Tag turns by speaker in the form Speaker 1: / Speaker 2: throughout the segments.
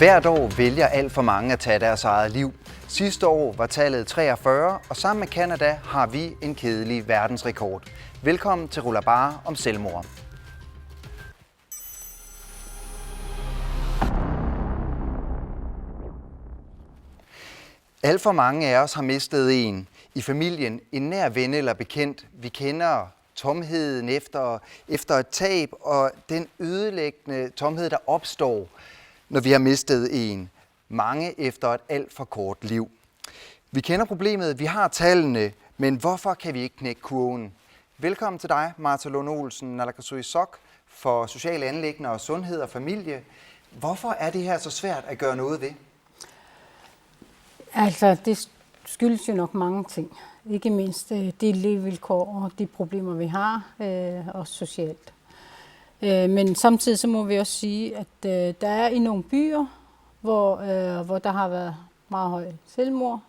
Speaker 1: Hvert år vælger alt for mange at tage deres eget liv. Sidste år var tallet 43, og sammen med Canada har vi en kedelig verdensrekord. Velkommen til Rullabare om selvmord. Alt for mange af os har mistet en. I familien, en nær ven eller bekendt. Vi kender tomheden efter et tab, og den ødelæggende tomhed, der opstår, når vi har mistet en. Mange efter et alt for kort liv. Vi kender problemet, vi har tallene, men hvorfor kan vi ikke knække kurven? Velkommen til dig, Martha Lund Olsen, naalakkersuisoq for sociale anliggender og sundhed og familie. Hvorfor er det her så svært at gøre noget ved?
Speaker 2: Altså, det skyldes jo nok mange ting. Ikke mindst de levevilkår og de problemer, vi har, også socialt. Men samtidig så må vi også sige, at der er i nogle byer, hvor der har været meget høj selvmord,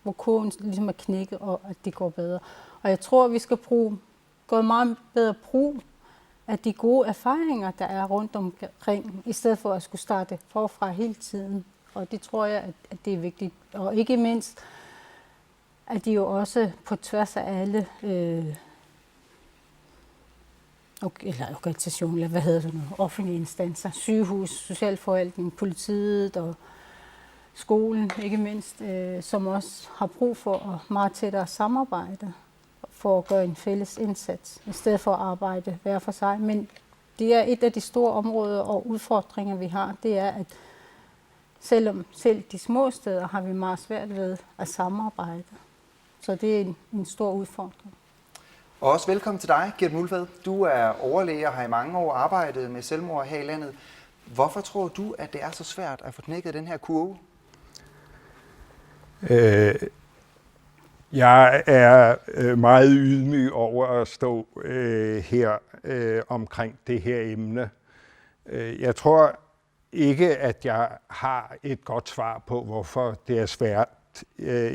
Speaker 2: hvor kurven ligesom er knækket, og at det går bedre. Og jeg tror, at vi skal gøre meget bedre brug af de gode erfaringer, der er rundt omkring, i stedet for at skulle starte forfra hele tiden. Og det tror jeg, at det er vigtigt. Og ikke mindst, at de jo også på tværs af alle organisationer, offentlige instanser, sygehus, socialforvaltning, politiet og skolen, ikke mindst, som også har brug for at meget tættere samarbejde for at gøre en fælles indsats, i stedet for at arbejde hver for sig. Men det er et af de store områder og udfordringer, vi har, det er, at selv de små steder har vi meget svært ved at samarbejde. Så det er en stor udfordring.
Speaker 1: Og også velkommen til dig, Gert Muhlvad. Du er overlæge og har i mange år arbejdet med selvmord her i landet. Hvorfor tror du, at det er så svært at få knækket den her kurve?
Speaker 3: Jeg er meget ydmyg over at stå her omkring det her emne. Jeg tror ikke, at jeg har et godt svar på, hvorfor det er svært.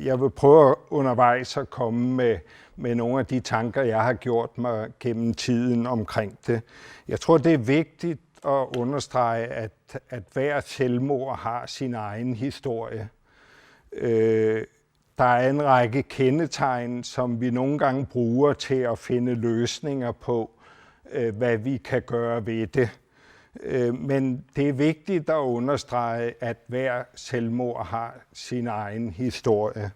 Speaker 3: Jeg vil prøve undervejs at komme med nogle af de tanker, jeg har gjort mig gennem tiden omkring det. Jeg tror, det er vigtigt at understrege, at hver selvmord har sin egen historie. Der er en række kendetegn, som vi nogle gange bruger til at finde løsninger på, hvad vi kan gøre ved det. Men det er vigtigt at understrege, at hver selvmord har sin egen historie.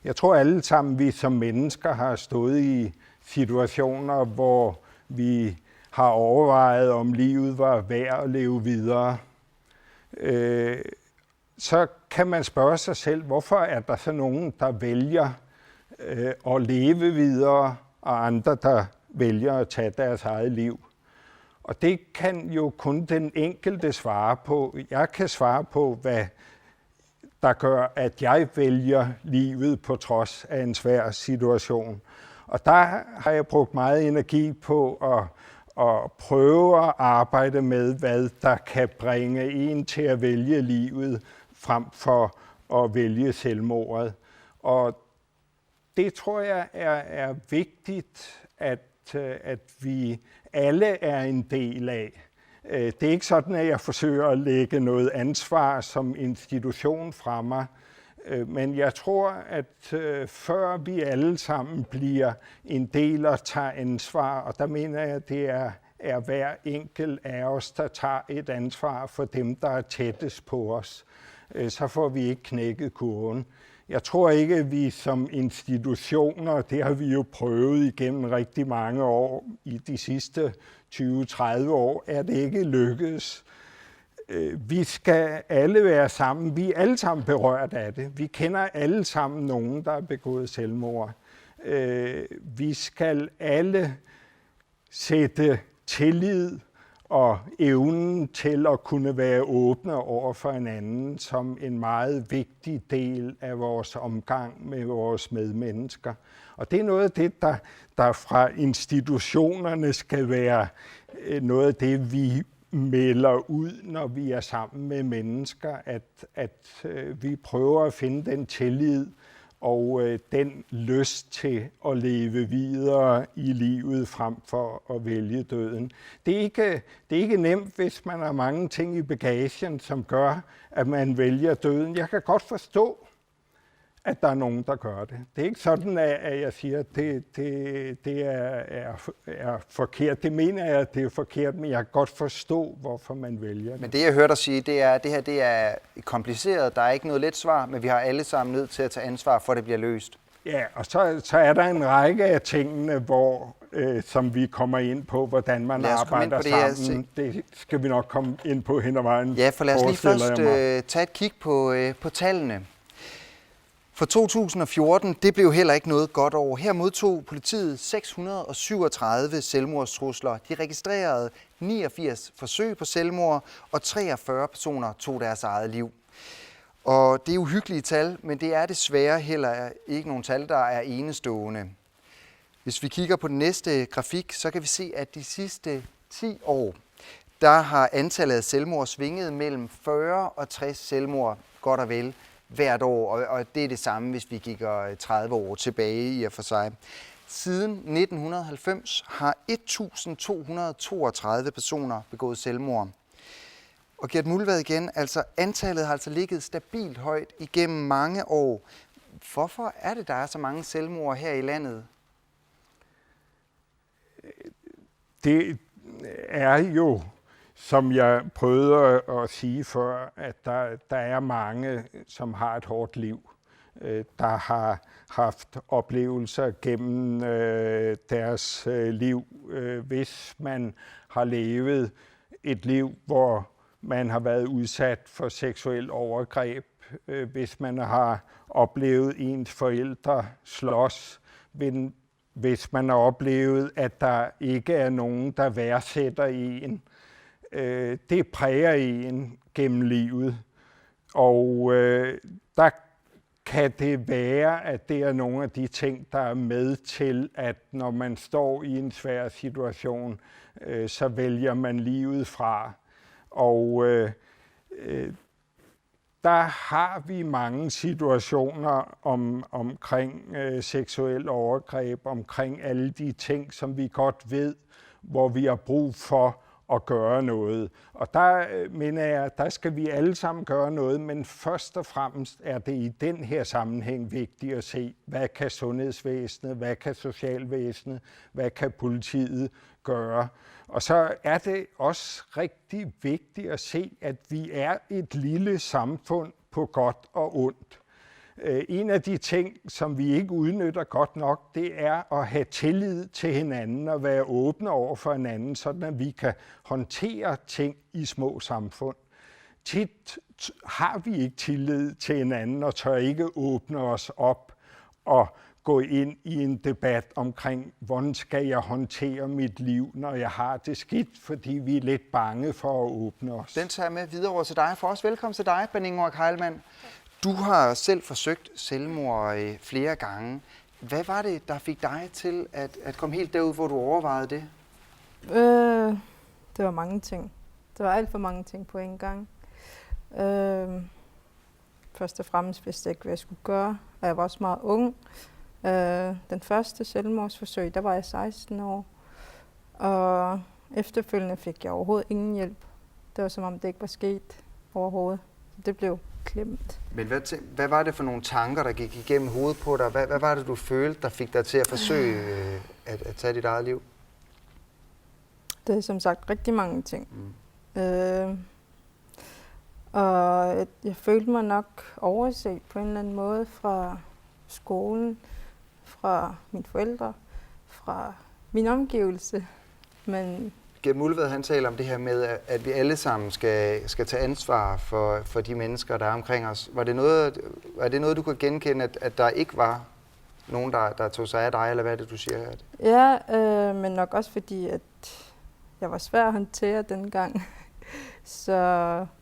Speaker 3: Jeg tror alle sammen, vi som mennesker har stået i situationer, hvor vi har overvejet, om livet var værd at leve videre. Så kan man spørge sig selv, hvorfor er der så nogen, der vælger at leve videre, og andre, der vælger at tage deres eget liv? Og det kan jo kun den enkelte svare på. Jeg kan svare på, hvad der gør, at jeg vælger livet på trods af en svær situation. Og der har jeg brugt meget energi på at prøve at arbejde med, hvad der kan bringe en til at vælge livet, frem for at vælge selvmordet. Og det tror jeg er vigtigt, at vi alle er en del af. Det er ikke sådan, at jeg forsøger at lægge noget ansvar som institution fra mig, men jeg tror, at før vi alle sammen bliver en del og tager ansvar, og der mener jeg, at det er hver enkelt af os, der tager et ansvar for dem, der er tættest på os, så får vi ikke knækket kurven. Jeg tror ikke, at vi som institutioner, det har vi jo prøvet igennem rigtig mange år, i de sidste 20-30 år, er det ikke lykkedes. Vi skal alle være sammen. Vi er alle sammen berørt af det. Vi kender alle sammen nogen, der har begået selvmord. Vi skal alle sætte tillid og evnen til at kunne være åbne over for hinanden som en meget vigtig del af vores omgang med vores medmennesker. Og det er noget af det, der fra institutionerne skal være noget af det, vi melder ud, når vi er sammen med mennesker, at vi prøver at finde den tillid og den lyst til at leve videre i livet frem for at vælge døden. Det er ikke nemt, hvis man har mange ting i bagagen, som gør, at man vælger døden. Jeg kan godt forstå, at der er nogen, der gør det. Det er ikke sådan, at jeg siger, at det er forkert. Det mener jeg, at det er forkert, men jeg kan godt forstå, hvorfor man vælger det.
Speaker 1: Men det, jeg hørte dig sige, det er, at det her det er kompliceret. Der er ikke noget let svar, men vi har alle sammen nødt til at tage ansvar for, at det bliver løst.
Speaker 3: Ja, og så er der en række af tingene, som vi kommer ind på, hvordan man arbejder sammen. Det skal vi nok komme ind på hen ad vejen.
Speaker 1: Ja, for lad os lige først tage et kig på tallene. For 2014, det blev heller ikke noget godt år. Her modtog politiet 637 selvmordstrusler. De registrerede 89 forsøg på selvmord, og 43 personer tog deres eget liv. Og det er uhyggelige tal, men det er desværre heller ikke nogen tal, der er enestående. Hvis vi kigger på den næste grafik, så kan vi se, at de sidste 10 år, der har antallet af selvmord svinget mellem 40 og 60 selvmord, godt og vel, hvert år, og det er det samme, hvis vi kigger 30 år tilbage i og for sig. Siden 1990 har 1.232 personer begået selvmord. Og Gert Muldvad igen, altså antallet har altså ligget stabilt højt igennem mange år. Hvorfor er det, der er så mange selvmord her i landet?
Speaker 3: Det er jo, som jeg prøvede at sige før, at der er mange, som har et hårdt liv, der har haft oplevelser gennem deres liv. Hvis man har levet et liv, hvor man har været udsat for seksuel overgreb, hvis man har oplevet ens forældre slås, hvis man har oplevet, at der ikke er nogen, der værdsætter en. Det præger en gennem livet, og der kan det være, at det er nogle af de ting, der er med til, at når man står i en svær situation, så vælger man livet fra. Og der har vi mange situationer omkring seksuel overgreb, omkring alle de ting, som vi godt ved, hvor vi har brug for at gøre noget. Og der mener jeg, der skal vi alle sammen gøre noget, men først og fremmest er det i den her sammenhæng vigtigt at se, hvad kan sundhedsvæsenet, hvad kan socialvæsenet, hvad kan politiet gøre. Og så er det også rigtig vigtigt at se, at vi er et lille samfund på godt og ondt. En af de ting, som vi ikke udnytter godt nok, det er at have tillid til hinanden og være åbne over for hinanden, sådan at vi kan håndtere ting i små samfund. Tit har vi ikke tillid til hinanden og tør ikke åbne os op og gå ind i en debat omkring, hvordan skal jeg håndtere mit liv, når jeg har det skidt, fordi vi er lidt bange for at åbne os.
Speaker 1: Den tager jeg med videre over til dig. For os velkommen til dig, Benny Ingrid Keilmann. Du har selv forsøgt selvmord flere gange. Hvad var det, der fik dig til at komme helt derud, hvor du overvejede det?
Speaker 4: Det var mange ting. Det var alt for mange ting på en gang. Først og fremmest vidste jeg ikke, hvad jeg skulle gøre, og jeg var også meget ung. Den første selvmordsforsøg, der var jeg 16 år, og efterfølgende fik jeg overhovedet ingen hjælp. Det var som om det ikke var sket overhovedet. Det blev klemt.
Speaker 1: Men hvad var det for nogle tanker, der gik igennem hovedet på dig? Hvad var det, du følte, der fik dig til at forsøge at tage dit eget liv?
Speaker 4: Det er som sagt rigtig mange ting. Og jeg følte mig nok overset på en eller anden måde fra skolen, fra mine forældre, fra min omgivelse. Men
Speaker 1: Gert Muldvad, han taler om det her med, at vi alle sammen skal tage ansvar for de mennesker, der er omkring os. Var det noget, du kunne genkende, at der ikke var nogen, der tog sig af dig, eller hvad er det, du siger her?
Speaker 4: Ja, men nok også fordi, at jeg var svær at håndtere dengang.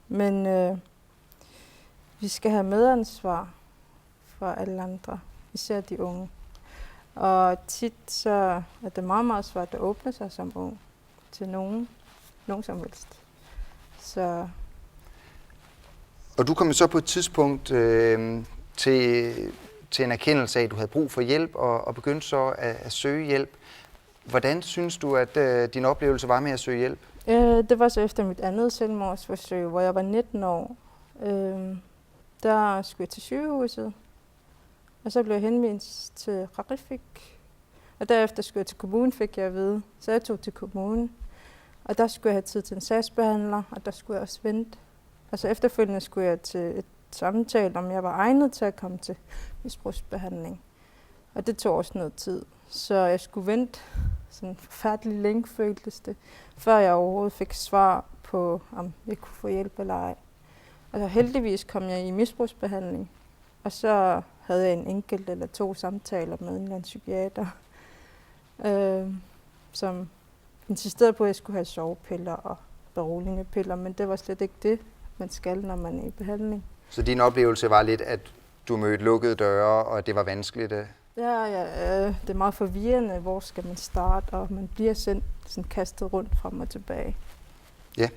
Speaker 4: Men vi skal have medansvar for alle andre, især de unge. Og tit så er det meget, meget svært at åbne sig som ung til nogen som helst. Og
Speaker 1: du kom så på et tidspunkt til til en erkendelse af, at du havde brug for hjælp, og begyndte så at søge hjælp. Hvordan synes du, at din oplevelse var med at søge hjælp?
Speaker 4: Det var så efter mit andet selvmordsforsøg, hvor jeg var 19 år. Der skulle jeg til sygehuset, og så blev jeg henvist til Rarifik. Og derefter skulle jeg til kommunen, fik jeg at vide. Så jeg tog til kommunen, og der skulle jeg have tid til en sagsbehandler, og der skulle jeg også vente. Og så efterfølgende skulle jeg til et samtale, om jeg var egnet til at komme til misbrugsbehandling. Og det tog også noget tid. Så jeg skulle vente sådan forfærdeligt længe, føltes det, før jeg overhovedet fik svar på, om jeg kunne få hjælp eller ej. Og så heldigvis kom jeg i misbrugsbehandling, og så havde jeg en enkelt eller 2 samtaler med en eller anden psykiater, som insisterede på, at jeg skulle have sovepiller og beroligende piller, men det var slet ikke det, man skal, når man er i behandling.
Speaker 1: Så din oplevelse var lidt, at du mødte lukkede døre, og det var vanskeligt?
Speaker 4: Ja, det er meget forvirrende, hvor skal man starte, og man bliver sådan kastet rundt frem og tilbage.
Speaker 1: Ja.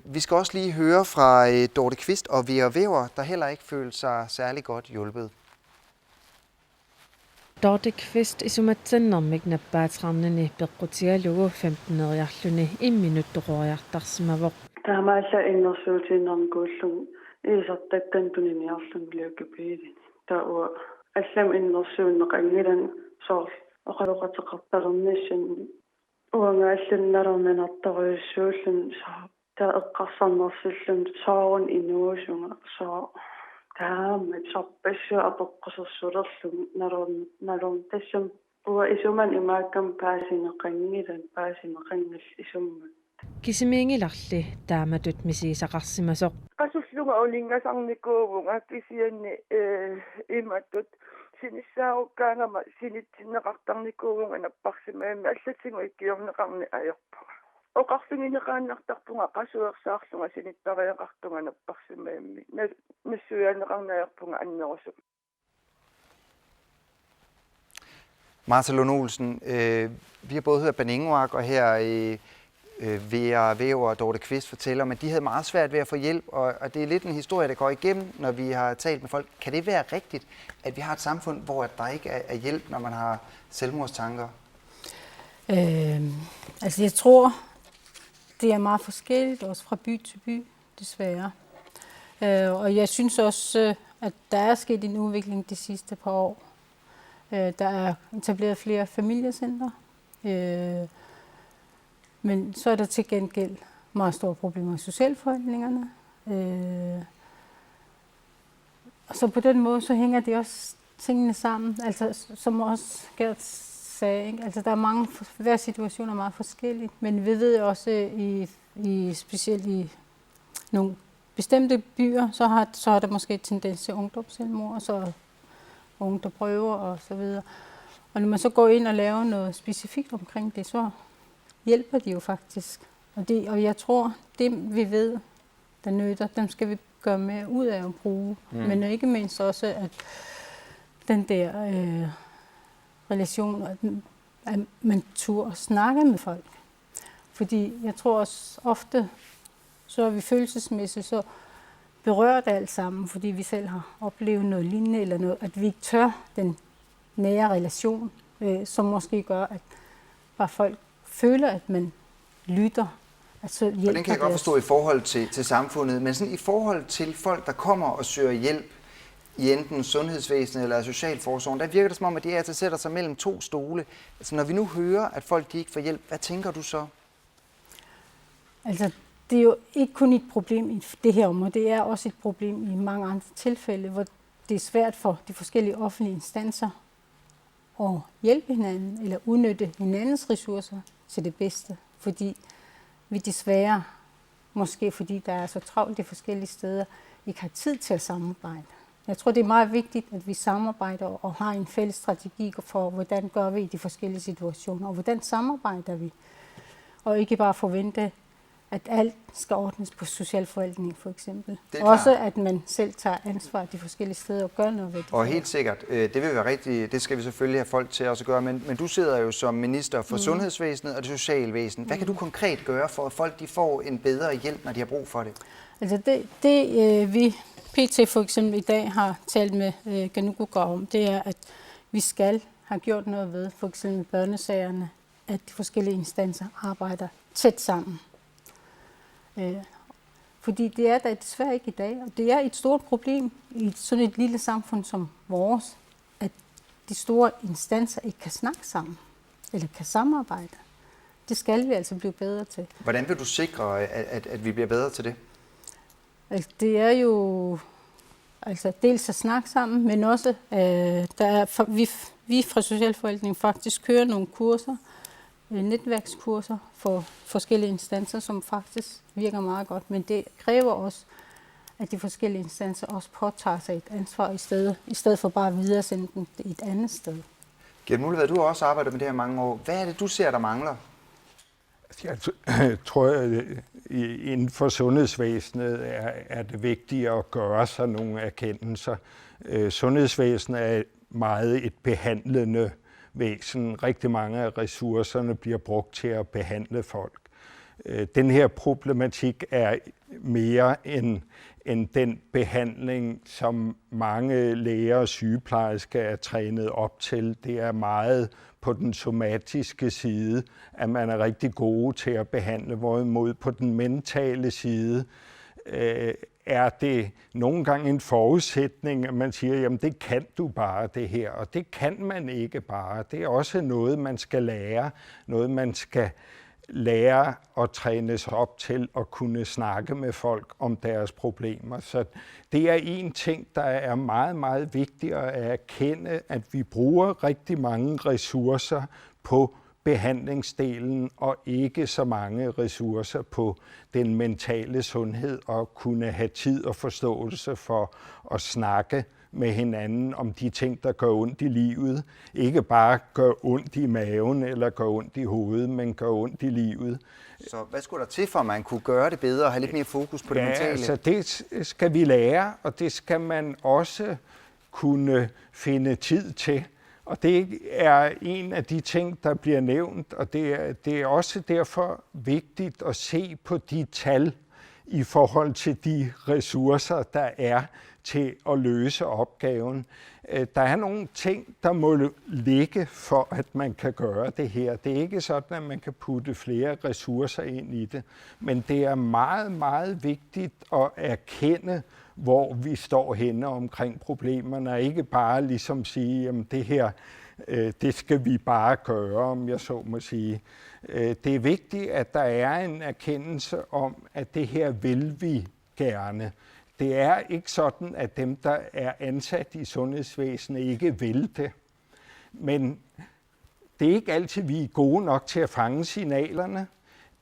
Speaker 1: Vi skal også lige høre fra Dorte Kvist og Vera Væver, der heller ikke følte sig særlig godt hjulpet.
Speaker 5: Dorte Kvist isumatsannermik nappaatranani peqqutialugu 15-eriarluni imminuttoqoriartarsimavoq.
Speaker 6: Taamaalla innersuutiinnermikuullum iisartakkantuniniarlum liukipiili. Taua аллам иннерсууннеқангилан соор оқалоқатеқарталерниссан уангааллунналернанарторюссууллун таа эққарсарнерсиллун соорун инуусунга соо таамат сорпассуа апеққусерсулерлугу налорн тассам уа исуман имааккам паасинеқангилан паасинеқангал исуммат
Speaker 5: кисимиингиларли тааматут мисисақарсимасоқ
Speaker 7: qasullunga ulingasarnikuuvunga kisianni immattut sinissaarukkаангама sinitsinneqartarnikuuvunga napparsimaammi allatigu ikkiorneqarni ajerpara oqarfingineqaannartarpunga qasuersaarlunga sinittariaqartunga napparsimaammi nassuyaanneqarnaajerpunga annerusuk.
Speaker 1: Martha Lund Olsen, vi har både hørt Baningwak og her Vera Væver og Dorte Kvist fortæller om, at de havde meget svært ved at få hjælp, og det er lidt en historie, der går igennem, når vi har talt med folk. Kan det være rigtigt, at vi har et samfund, hvor der ikke er hjælp, når man har selvmordstanker?
Speaker 2: Altså jeg tror, det er meget forskelligt, også fra by til by, desværre. Og jeg synes også, at der er sket en udvikling de sidste par år. Der er etableret flere familiecenter. Men så er der til gengæld meget store problemer i socialforvaltningerne. Og så på den måde, så hænger de også tingene sammen. Altså, som også Gert sagde, ikke? Altså, der er mange, hver situation er meget forskellig. Men vi ved også, specielt i nogle bestemte byer, så har der måske et tendens til ungdomsselvmord, og så unge, der prøver og så videre. Og når man så går ind og laver noget specifikt omkring det, så hjælper de jo faktisk. Og jeg tror, det vi ved, der nytter, dem skal vi gøre mere ud af at bruge. Men ikke mindst også, at den der relation, at man turde snakke med folk. Fordi jeg tror også ofte, så er vi følelsesmæssigt så berørt alt sammen, fordi vi selv har oplevet noget lignende, eller noget, at vi ikke tør den nære relation, som måske gør, at bare folk føler, at man lytter. Altså
Speaker 1: og den kan jeg godt forstå i forhold til samfundet, men sådan i forhold til folk, der kommer og søger hjælp i enten sundhedsvæsenet eller socialforsorgen, der virker det som om, at de altså sætter sig mellem 2 stole. Altså når vi nu hører, at folk de ikke får hjælp, hvad tænker du så?
Speaker 2: Altså det er jo ikke kun et problem i det her område, det er også et problem i mange andre tilfælde, hvor det er svært for de forskellige offentlige instanser at hjælpe hinanden eller udnytte hinandens ressourcer til det bedste, fordi vi desværre, måske fordi der er så travlt de forskellige steder, ikke har tid til at samarbejde. Jeg tror, det er meget vigtigt, at vi samarbejder og har en fælles strategi for, hvordan gør vi i de forskellige situationer, og hvordan samarbejder vi. Og ikke bare forvente, at alt skal ordnes på socialforvaltningen for eksempel. Også at man selv tager ansvar de forskellige steder og gør noget ved det.
Speaker 1: Og helt sikkert, det vil være rigtigt, det skal vi selvfølgelig have folk til også at gøre, men du sidder jo som minister for sundhedsvæsenet og det socialvæsen. Hvad kan du konkret gøre for, at folk de får en bedre hjælp, når de har brug for det?
Speaker 2: Altså det vi PT for eksempel i dag har talt med Ganukuga om, det er, at vi skal have gjort noget ved, for eksempel børnesagerne, at de forskellige instanser arbejder tæt sammen. Fordi det er der desværre ikke i dag, og det er et stort problem i sådan et lille samfund som vores, at de store instanser ikke kan snakke sammen, eller kan samarbejde. Det skal vi altså blive bedre til.
Speaker 1: Hvordan vil du sikre, at vi bliver bedre til det?
Speaker 2: Altså, det er jo dels at snakke sammen, men også, vi fra Socialforvaltningen faktisk kører nogle kurser, netværkskurser for forskellige instanser, som faktisk virker meget godt. Men det kræver også, at de forskellige instanser også påtager sig et ansvar i stedet for bare at videresende den et andet sted.
Speaker 1: Gert Muldvad, du har også arbejdet med det her mange år. Hvad er det, du ser, der mangler?
Speaker 3: Jeg tror, at inden for sundhedsvæsenet er det vigtigt at gøre sig nogle erkendelser. Sundhedsvæsenet er meget et behandlende væsen. Rigtig mange af ressourcerne bliver brugt til at behandle folk. Den her problematik er mere end den behandling, som mange læger og sygeplejersker er trænet op til. Det er meget på den somatiske side, at man er rigtig gode til at behandle, hvorimod på den mentale side er det nogle gange en forudsætning, at man siger, jamen det kan du bare det her, og det kan man ikke bare. Det er også noget, man skal lære, noget man skal lære og trænes op til at kunne snakke med folk om deres problemer. Så det er en ting, der er meget, meget vigtigt at erkende, at vi bruger rigtig mange ressourcer på behandlingsdelen og ikke så mange ressourcer på den mentale sundhed og kunne have tid og forståelse for at snakke med hinanden om de ting, der gør ondt i livet. Ikke bare gør ondt i maven eller gør ondt i hovedet, men gør ondt i livet.
Speaker 1: Så hvad skulle der til, for at man kunne gøre det bedre og have lidt mere fokus på det mentale?
Speaker 3: Altså det skal vi lære, og det skal man også kunne finde tid til. Og det er en af de ting, der bliver nævnt, og det er også derfor vigtigt at se på de tal i forhold til de ressourcer, der er til at løse opgaven. Der er nogle ting, der må ligge for, at man kan gøre det her. Det er ikke sådan, at man kan putte flere ressourcer ind i det, men det er meget, meget vigtigt at erkende, hvor vi står henne omkring problemerne, og ikke bare ligesom sige, at det her, det skal vi bare gøre, om jeg så må sige. Det er vigtigt, at der er en erkendelse om, at det her vil vi gerne. Det er ikke sådan, at dem, der er ansat i sundhedsvæsenet, ikke vil det. Men det er ikke altid, vi er gode nok til at fange signalerne.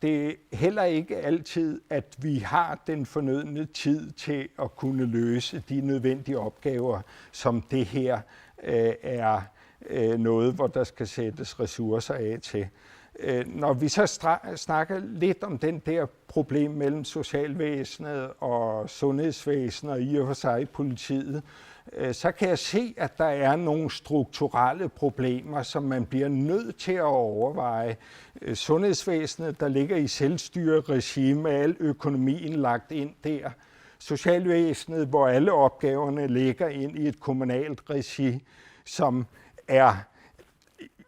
Speaker 3: Det er heller ikke altid, at vi har den fornødne tid til at kunne løse de nødvendige opgaver, som det her er noget, hvor der skal sættes ressourcer af til. Når vi så snakker lidt om den der problem mellem socialvæsenet og sundhedsvæsenet og i og for sig politiet, så kan jeg se, at der er nogle strukturelle problemer, som man bliver nødt til at overveje. Sundhedsvæsenet, der ligger i selvstyreregime med al økonomien lagt ind der. Socialvæsenet, hvor alle opgaverne ligger ind i et kommunalt regi, som er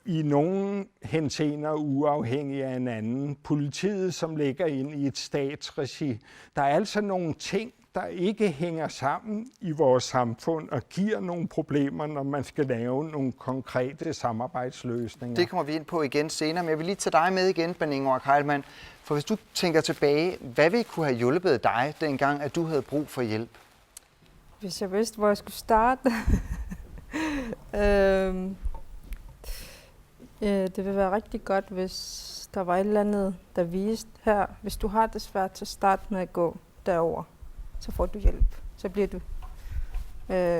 Speaker 3: i nogle henseender uafhængig af hinanden. Politiet, som ligger ind i et statsregi. Der er altså nogle ting, der ikke hænger sammen i vores samfund og giver nogle problemer, når man skal lave nogle konkrete samarbejdsløsninger.
Speaker 1: Det kommer vi ind på igen senere, men jeg vil lige tage dig med igen, Ben Ingvar Keilmann. For hvis du tænker tilbage, hvad ville kunne have hjulpet dig dengang, at du havde brug for hjælp?
Speaker 4: Hvis jeg vidste, hvor jeg skulle starte. Det vil være rigtig godt, hvis der var et eller andet, der viste her. Hvis du har det svært, så start med at gå derover. Så får du hjælp. Så bliver du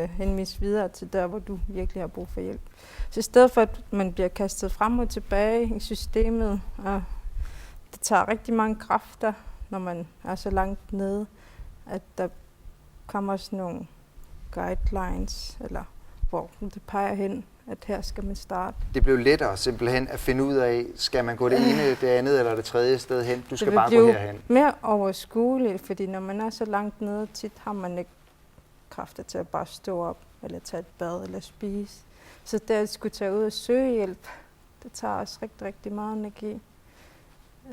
Speaker 4: henvist videre til der, hvor du virkelig har brug for hjælp. Så i stedet for, at man bliver kastet frem og tilbage i systemet, og det tager rigtig mange kræfter, når man er så langt nede, at der kommer sådan nogle guidelines, eller hvor det peger hen, at her skal man starte.
Speaker 1: Det blev lettere simpelthen at finde ud af, skal man gå det ene, det andet eller det tredje sted hen? Du skal bare gå herhen.
Speaker 4: Det mere overskueligt, fordi når man er så langt nede, tit har man ikke kræfter til at bare stå op, eller tage et bad, eller spise. Så det at skulle tage ud og søge hjælp, det tager også rigtig, rigtig meget energi.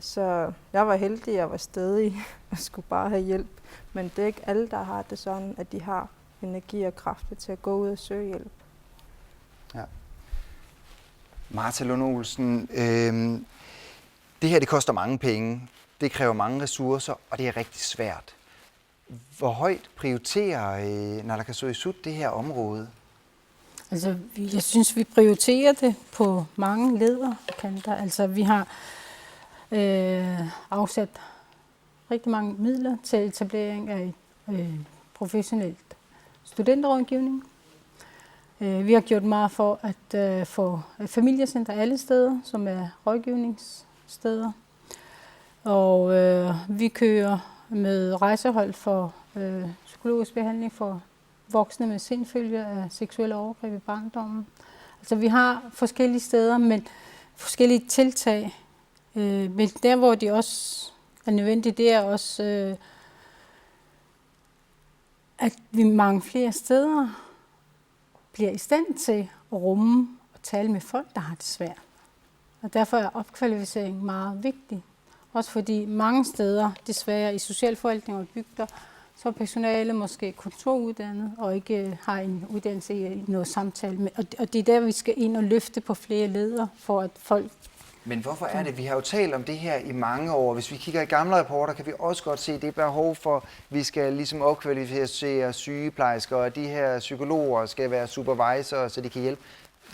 Speaker 4: Så jeg var heldig, jeg var stedig og skulle bare have hjælp. Men det er ikke alle, der har det sådan, at de har energi og kræfter til at gå ud og søge hjælp.
Speaker 1: Ja. Martha Lund Olsen, det her det koster mange penge, det kræver mange ressourcer, og det er rigtig svært. Hvor højt prioriterer Naalakkersuisut det her område?
Speaker 2: Altså, jeg synes, vi prioriterer det på mange lederkanter. Altså, vi har afsat rigtig mange midler til etablering af professionelt studenterrådgivning. Vi har gjort meget for at få familiecenter alle steder, som er rådgivningssteder. Og vi kører med rejsehold for psykologisk behandling for voksne med sindfølger af seksuelle overgreb i barndommen. Altså vi har forskellige steder, men forskellige tiltag. Men der, hvor de også er nødvendige, det er også, at vi mange flere steder bliver i stand til at rumme og tale med folk, der har det svært. Og derfor er opkvalificering meget vigtig. Også fordi mange steder, desværre i socialforvaltning og bygder, så er personale måske kontoruddannet og ikke har en uddannelse i noget samtale med. Og det er der, vi skal ind og løfte på flere ledere, for at folk...
Speaker 1: Men hvorfor er det? Vi har jo talt om det her i mange år. Hvis vi kigger i gamle rapporter, kan vi også godt se, at det er behov for, at vi skal ligesom opkvalificere sygeplejersker, og de her psykologer skal være supervisorer, så de kan hjælpe.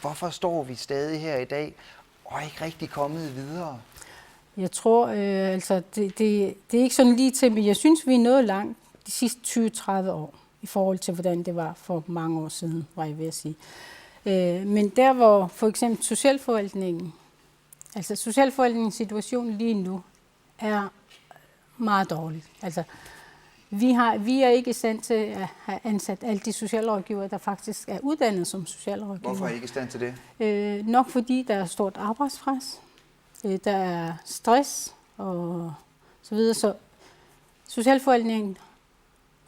Speaker 1: Hvorfor står vi stadig her i dag og ikke rigtig kommet videre?
Speaker 2: Jeg tror, altså, det er ikke sådan lige til, men jeg synes, vi er nået langt de sidste 20-30 år, i forhold til, hvordan det var for mange år siden, var jeg ved at sige. Men der, hvor for eksempel socialforvaltningens situation lige nu er meget dårlig. Altså, vi er ikke i stand til at have ansat alle de socialrådgivere, der faktisk er uddannet som socialrådgivere.
Speaker 1: Hvorfor er I ikke i stand til det?
Speaker 2: Nok fordi der er stort arbejdspres. Der er stress og så videre. Så socialforvaltningen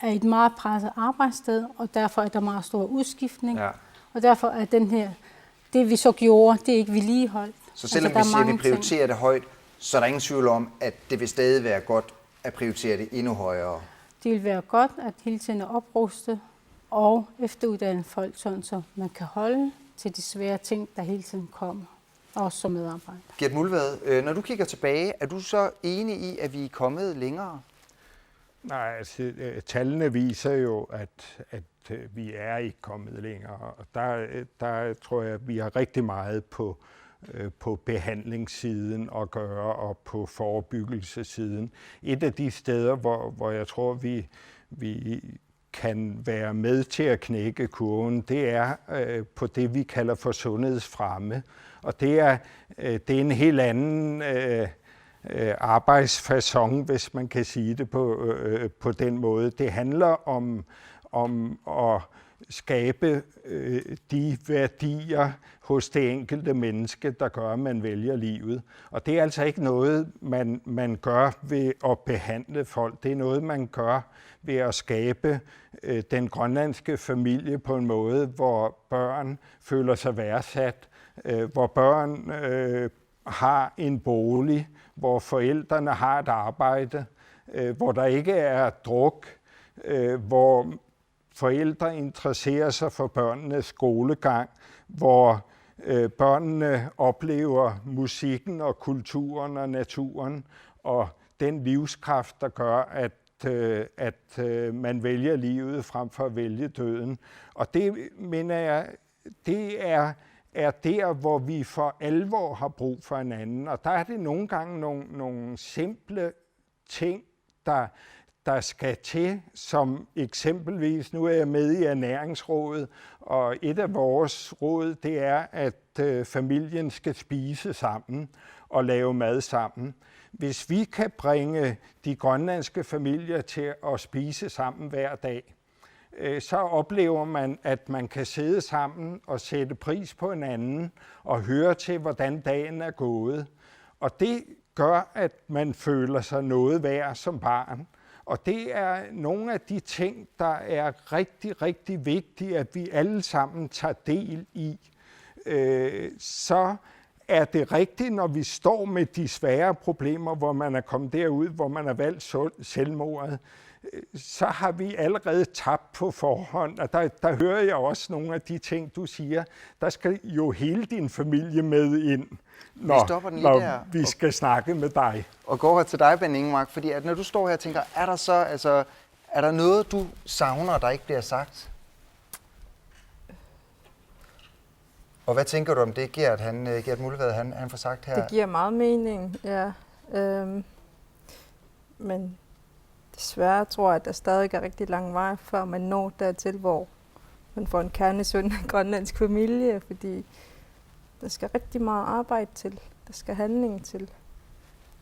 Speaker 2: er et meget presset arbejdssted, og derfor er der meget stor udskiftning. Ja. Og derfor er det vi så gjorde, det er ikke vedligeholdt.
Speaker 1: Så selvom vi siger, at vi prioriterer det højt, så er der ingen tvivl om, at det vil stadig være godt at prioritere det endnu højere.
Speaker 2: Det vil være godt at hele tiden opruste og efteruddanne folk, sådan så man kan holde til de svære ting, der hele tiden kommer. Også som medarbejder.
Speaker 1: Gert Muldvad, når du kigger tilbage, er du så enig i, at vi er kommet længere?
Speaker 3: Nej, altså tallene viser jo, at vi er ikke kommet længere. Og der tror jeg, at vi har rigtig meget på behandlingssiden at gøre og på forebyggelsessiden. Et af de steder, hvor jeg tror, vi kan være med til at knække kurven, det er på det, vi kalder for sundhedsfremme. Og det er en helt anden arbejdsfacon, hvis man kan sige det på den måde. Det handler om at skabe de værdier hos det enkelte menneske, der gør, at man vælger livet. Og det er altså ikke noget, man gør ved at behandle folk. Det er noget, man gør ved at skabe den grønlandske familie på en måde, hvor børn føler sig værdsat, hvor børn har en bolig, hvor forældrene har et arbejde, hvor der ikke er druk, hvor forældre interesserer sig for børnenes skolegang, hvor børnene oplever musikken og kulturen og naturen og den livskraft, der gør, at man vælger livet frem for at vælge døden. Og det, mener jeg, det er der, hvor vi for alvor har brug for hinanden. Og der er det nogle gange nogle simple ting, der skal til, som eksempelvis, nu er jeg med i Ernæringsrådet, og et af vores råd, det er, at familien skal spise sammen og lave mad sammen. Hvis vi kan bringe de grønlandske familier til at spise sammen hver dag, så oplever man, at man kan sidde sammen og sætte pris på hinanden og høre til, hvordan dagen er gået. Og det gør, at man føler sig noget værd som barn. Og det er nogle af de ting, der er rigtig, rigtig vigtige, at vi alle sammen tager del i. Så er det rigtigt, når vi står med de svære problemer, hvor man er kommet derud, hvor man har valgt selvmordet, så har vi allerede tabt på forhånd. Og der hører jeg også nogle af de ting, du siger. Der skal jo hele din familie med ind, når vi skal snakke med dig.
Speaker 1: Og går her til dig, Ben Ingemark, fordi at når du står her og tænker, er der noget, du savner, der ikke bliver sagt? Og hvad tænker du om det, Gert Muldvad, han får sagt her?
Speaker 4: Det giver meget mening, ja. Men desværre tror jeg, at der stadig er rigtig lang vej, før man når dertil, hvor man får en kernesund grønlandsk familie, fordi der skal rigtig meget arbejde til. Der skal handling til.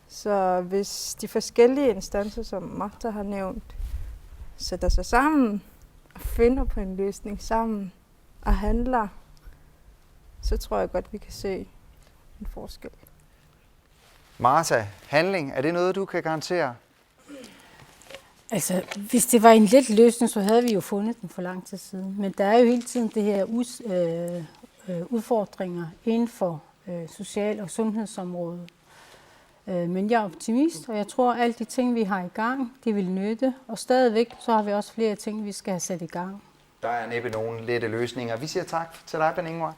Speaker 4: Så hvis de forskellige instanser, som Martha har nævnt, sætter sig sammen og finder på en løsning sammen og handler, så tror jeg godt, vi kan se en forskel.
Speaker 1: Martha, handling, er det noget, du kan garantere?
Speaker 2: Altså, hvis det var en let løsning, så havde vi jo fundet den for lang tid siden. Men der er jo hele tiden det her udfordringer inden for social- og sundhedsområdet. Men jeg er optimist, og jeg tror, at alle de ting, vi har i gang, de vil nytte. Og stadigvæk, så har vi også flere ting, vi skal have sat i gang.
Speaker 1: Der er næppe nogen lette løsninger. Vi siger tak til dig, Ben Ingemark.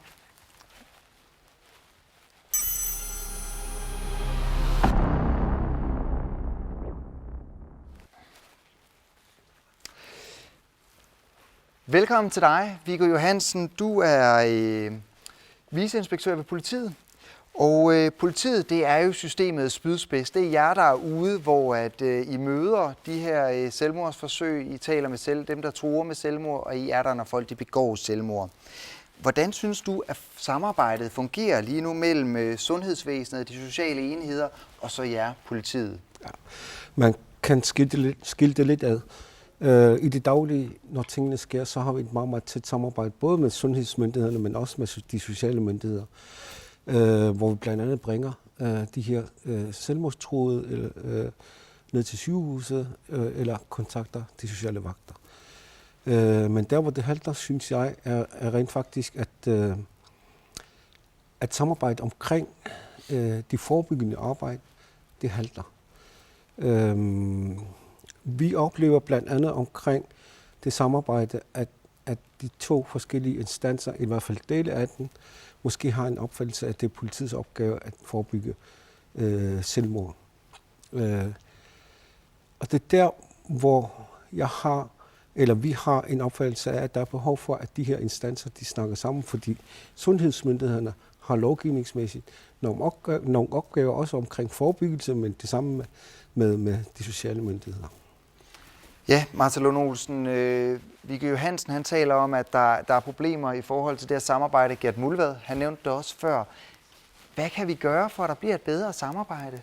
Speaker 1: Velkommen til dig, Viggo Johansen. Du er viceinspektør ved politiet. Og politiet, det er jo systemets spydspids. Det er jer, der er ude, hvor at, I møder de her selvmordsforsøg. I taler med dem, der truer med selvmord, og I er der, når folk de begår selvmord. Hvordan synes du, at samarbejdet fungerer lige nu mellem sundhedsvæsenet, de sociale enheder og så jer, politiet?
Speaker 8: Ja. Man kan skille det lidt ad. I det daglige, når tingene sker, så har vi et meget, meget tæt samarbejde, både med sundhedsmyndighederne, men også med de sociale myndigheder, hvor vi blandt andet bringer de her selvmordstruede ned til sygehuset, eller kontakter de sociale vagter. Men der, hvor det halter, synes jeg, er rent faktisk, at samarbejde omkring de forebyggende arbejde, det halter. Vi oplever blandt andet omkring det samarbejde, at de to forskellige instanser, i hvert fald dele af den, måske har en opfattelse af, at det er politiets opgave at forebygge selvmord. Og det er der, hvor vi har en opfattelse af, at der er behov for, at de her instanser de snakker sammen, fordi sundhedsmyndighederne har lovgivningsmæssigt nogle opgaver også omkring forebyggelse, men det samme med de sociale myndigheder.
Speaker 1: Ja, Martha Lund Olsen, Viggo Johansen, han taler om, at der er problemer i forhold til det her samarbejde. Gert Muldvad, han nævnte det også før. Hvad kan vi gøre for, at der bliver et bedre samarbejde?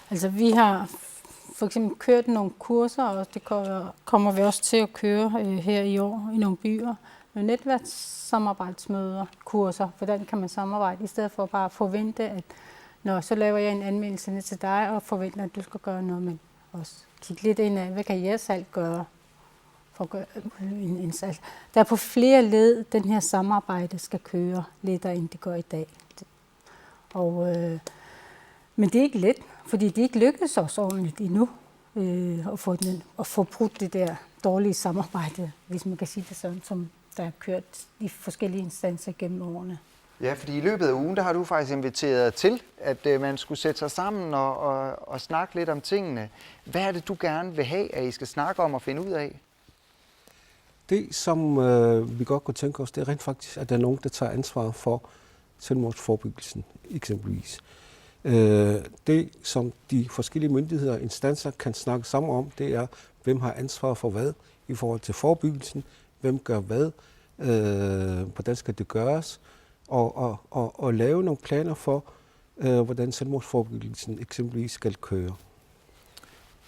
Speaker 1: Altså, vi har for eksempel kørt nogle kurser, og det kommer vi også til at køre her i år i nogle byer. Med netværkssamarbejdsmøder, kurser, hvordan kan man samarbejde, i stedet for bare at forvente, at så laver jeg en anmeldelse ned til dig, og forventer, at du skal gøre noget, men også kigge lidt ind af, hvad kan jeg selv gøre for at gøre en indsats. Der er på flere led, den her samarbejde skal køre lettere, end det gør i dag. Men det er ikke let, fordi det ikke lykkedes os ordentligt endnu at få brudt det der dårlige samarbejde, hvis man kan sige det sådan, som der er kørt i forskellige instanser gennem årene. Ja, fordi i løbet af ugen, der har du faktisk inviteret til, at man skulle sætte sig sammen og snakke lidt om tingene. Hvad er det, du gerne vil have, at I skal snakke om og finde ud af?
Speaker 8: Det, som vi godt kunne tænke os, det er rent faktisk, at der er nogen, der tager ansvar for selvmordsforebyggelsen, eksempelvis. Det, som de forskellige myndigheder og instanser kan snakke sammen om, det er, hvem har ansvar for hvad i forhold til forebyggelsen, hvem gør hvad, hvordan skal det gøres, og lave nogle planer for, hvordan selvmordsforebyggelsen eksempelvis skal køre.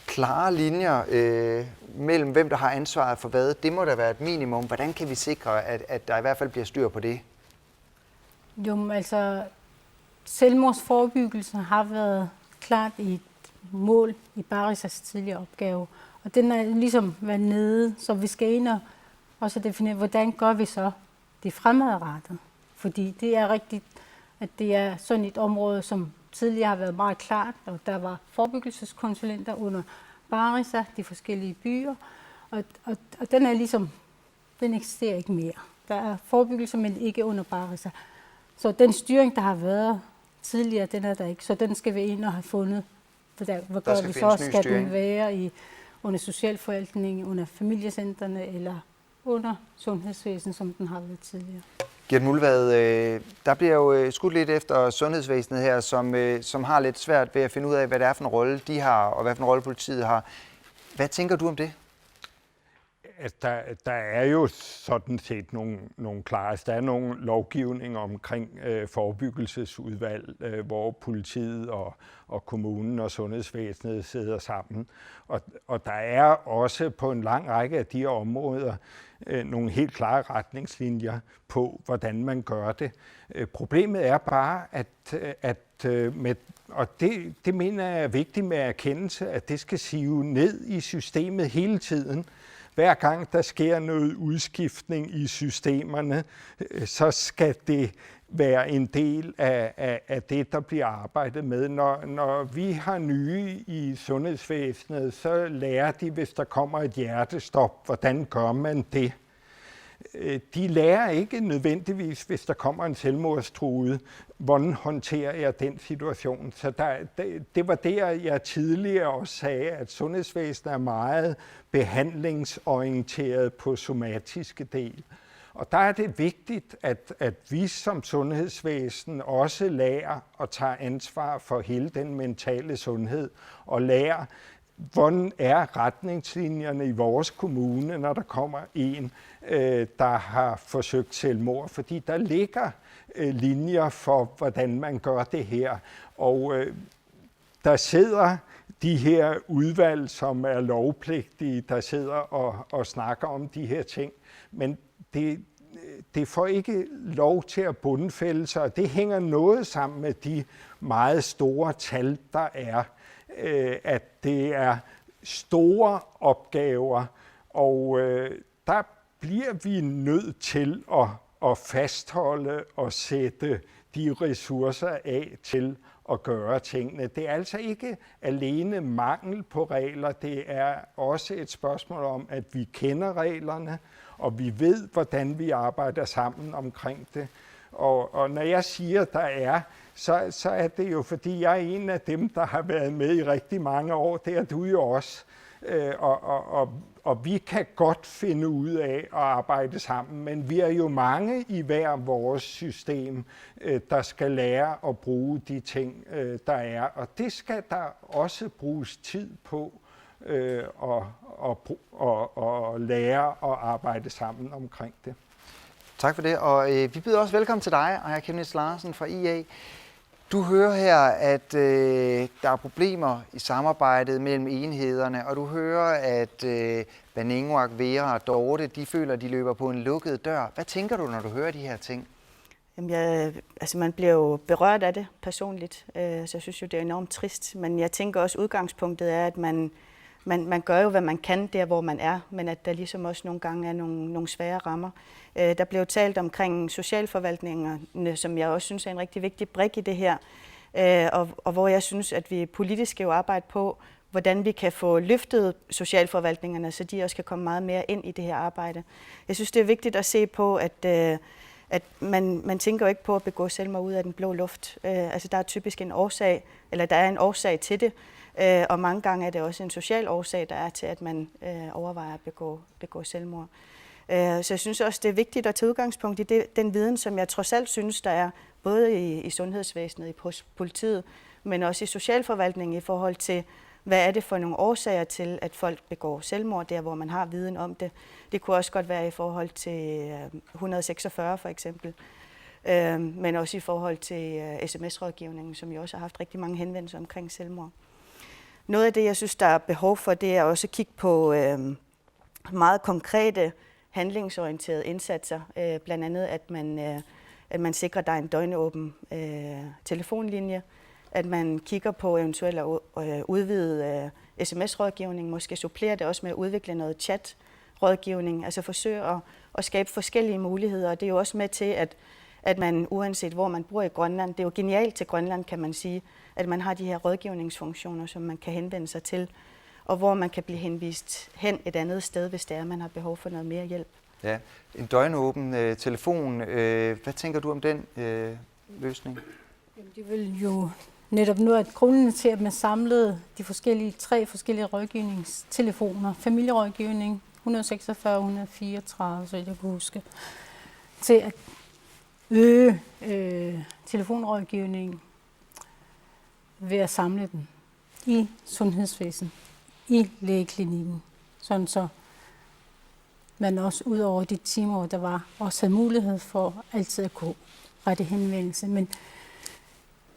Speaker 1: Klare linjer mellem hvem der har ansvaret for hvad, det må da være et minimum. Hvordan kan vi sikre, at der i hvert fald bliver styr på det? Jo, altså selvmordsforebyggelsen har været klart i et
Speaker 2: mål i Barisas tidligere opgave. Og den er ligesom været nede, så vi skal ind og også definere, hvordan gør vi så det fremadrettet. Fordi det er rigtigt, at det er sådan et område, som tidligere har været meget klart, og der var forebyggelseskonsulenter under Barisa, de forskellige byer, og den er ligesom, den eksisterer ikke mere. Der er forebyggelse, men ikke under Barisa. Så den styring, der har været tidligere, den er der ikke. Så den skal vi ind og have fundet. Hvad gør vi så? Skal den være under socialforvaltningen, under familiecentrene eller under sundhedsvæsenet, som den har været tidligere?
Speaker 1: Gert Muldvad, der bliver jo skudt lidt efter sundhedsvæsenet her, som har lidt svært ved at finde ud af, hvad det er for en rolle de har, og hvad for en rolle politiet har. Hvad tænker du om det?
Speaker 3: Der er jo sådan set nogle klare. Der er nogle lovgivninger omkring forebyggelsesudvalg, hvor politiet og kommunen og sundhedsvæsenet sidder sammen. Og der er også på en lang række af de her områder nogle helt klare retningslinjer på, hvordan man gør det. Problemet er bare, og det mener jeg er vigtigt med erkendelse, at det skal sive ned i systemet hele tiden. Hver gang der sker noget udskiftning i systemerne, så skal det være en del af det, der bliver arbejdet med. Når vi har nye i sundhedsvæsenet, så lærer de, hvis der kommer et hjertestop, hvordan gør man det. De lærer ikke nødvendigvis, hvis der kommer en selvmordstruet, hvordan håndterer jeg den situation. Så det var der, jeg tidligere også sagde, at sundhedsvæsenet er meget behandlingsorienteret på somatiske del. Og der er det vigtigt, at vi som sundhedsvæsen også lærer og tager ansvar for hele den mentale sundhed, og lærer, hvordan er retningslinjerne i vores kommune, når der kommer en, der har forsøgt selvmord. Fordi der ligger linjer for, hvordan man gør det her. Og der sidder de her udvalg, som er lovpligtige, der sidder og snakker om de her ting. Men det får ikke lov til at bundfælde sig, og det hænger noget sammen med de meget store tal, der er. At det er store opgaver, og der bliver vi nødt til at fastholde og sætte de ressourcer af til at gøre tingene. Det er altså ikke alene mangel på regler, det er også et spørgsmål om, at vi kender reglerne, og vi ved, hvordan vi arbejder sammen omkring det. Og når jeg siger, der er, så er det jo, fordi jeg er en af dem, der har været med i rigtig mange år. Det er du jo også. Og vi kan godt finde ud af at arbejde sammen, men vi er jo mange i hver vores system, der skal lære at bruge de ting, der er. Og det skal der også bruges tid på at lære at arbejde sammen omkring det.
Speaker 1: Tak for det, og vi byder også velkommen til dig, Aya Chemnitz Larsen fra IA. Du hører her, at der er problemer i samarbejdet mellem enhederne, og du hører, at Banengoak, Vera og Dorte, de føler, at de løber på en lukket dør. Hvad tænker du, når du hører de her ting?
Speaker 9: Jamen man bliver jo berørt af det personligt, så jeg synes jo, det er enormt trist. Men jeg tænker også, at udgangspunktet er, at man gør jo, hvad man kan der, hvor man er, men at der ligesom også nogle gange er nogle svære rammer. Der blev talt omkring socialforvaltningerne, som jeg også synes er en rigtig vigtig brik i det her, og hvor jeg synes, at vi politisk skal jo arbejde på, hvordan vi kan få løftet socialforvaltningerne, så de også kan komme meget mere ind i det her arbejde. Jeg synes, det er vigtigt at se på, at man tænker jo ikke på at begå selvmord ud af den blå luft. Altså der er typisk en årsag, eller der er en årsag til det, og mange gange er det også en social årsag, der er til, at man overvejer at begå selvmord. Så jeg synes også, det er vigtigt at tage udgangspunkt i den viden, som jeg trods alt synes, der er både i sundhedsvæsenet, i politiet, men også i socialforvaltningen i forhold til, hvad er det for nogle årsager til, at folk begår selvmord, der hvor man har viden om det. Det kunne også godt være i forhold til 146 for eksempel, men også i forhold til sms-rådgivningen, som jo også har haft rigtig mange henvendelser omkring selvmord. Noget af det, jeg synes, der er behov for, det er også at kigge på meget konkrete handlingsorienterede indsatser. Blandt andet, at man sikrer, at der er en døgnåben telefonlinje, at man kigger på eventuelt at udvide sms-rådgivning, måske supplere det også med at udvikle noget chat-rådgivning, altså forsøge at skabe forskellige muligheder. Og det er jo også med til, at man uanset hvor man bor i Grønland, det er jo genialt til Grønland, kan man sige, at man har de her rådgivningsfunktioner, som man kan henvende sig til, og hvor man kan blive henvist hen et andet sted, hvis det er, man har behov for noget mere hjælp.
Speaker 1: Ja, en døgnåben telefon. Hvad tænker du om den løsning?
Speaker 2: Jamen, det vil jo netop nu at grunden til, at man samlede de 3 forskellige rådgivningstelefoner, familierådgivning, 146 og 134, så jeg kan huske, til at øge telefonrådgivningen ved at samle den i sundhedsvæsen, i lægeklinikken, sådan så man også ud over de timer, der var, også havde mulighed for altid at kunne rette henvendelse. Men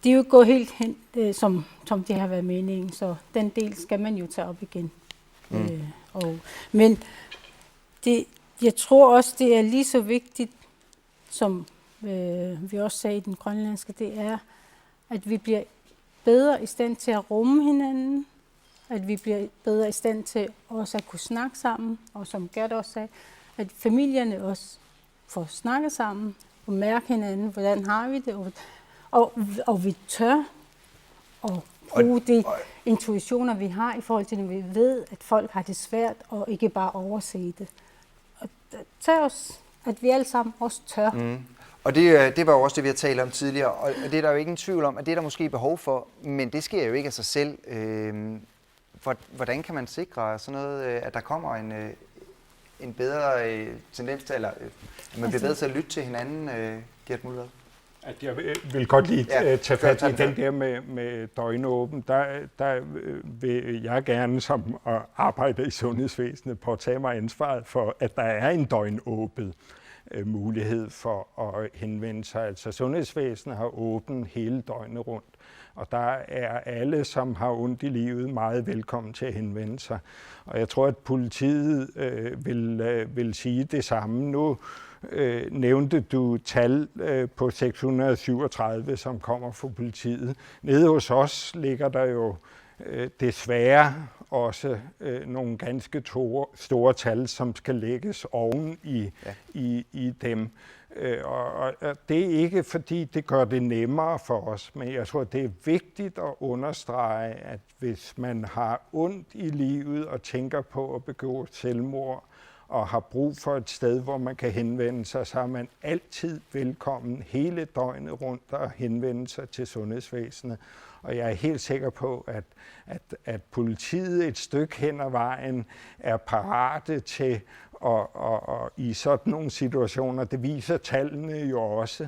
Speaker 2: det er jo gået helt hen, som det har været meningen, så den del skal man jo tage op igen. Men jeg tror også, det er lige så vigtigt, som vi også sagde i den grønlandske, det er, at vi bliver bedre i stand til at rumme hinanden, at vi bliver bedre i stand til også at kunne snakke sammen, og som Gert også sagde, at familierne også får snakket sammen og mærke hinanden, hvordan har vi det, og vi tør at bruge de intuitioner, vi har i forhold til, når vi ved, at folk har det svært, og ikke bare overse det. Og tør os, at vi alle sammen også tør.
Speaker 1: Og det var jo også det, vi har talt om tidligere, og det er der jo ikke en tvivl om, at det er der måske behov for, men det sker jo ikke af sig selv. Hvordan kan man sikre sådan noget, at der kommer en bedre tendens til, eller at man bliver bedre til at lytte til hinanden, Gert Mulvad?
Speaker 3: At jeg vil godt lige tage fat i den der med døgnåben. Der vil jeg gerne som arbejder i sundhedsvæsenet påtage mig ansvaret for, at der er en døgnåben mulighed for at henvende sig. Altså sundhedsvæsenet har åbent hele døgnet rundt, og der er alle, som har ondt i livet, meget velkommen til at henvende sig. Og jeg tror, at politiet vil sige det samme. Nu nævnte du tal på 637, som kommer fra politiet. Nede hos os ligger der jo desværre også nogle ganske store tal, som skal lægges oven i dem. Og det er ikke, fordi det gør det nemmere for os, men jeg tror, det er vigtigt at understrege, at hvis man har ondt i livet og tænker på at begå selvmord, og har brug for et sted, hvor man kan henvende sig, så er man altid velkommen hele døgnet rundt og henvende sig til sundhedsvæsenet. Og jeg er helt sikker på, at politiet et stykke hen ad vejen er parate til og i sådan nogle situationer, det viser tallene jo også,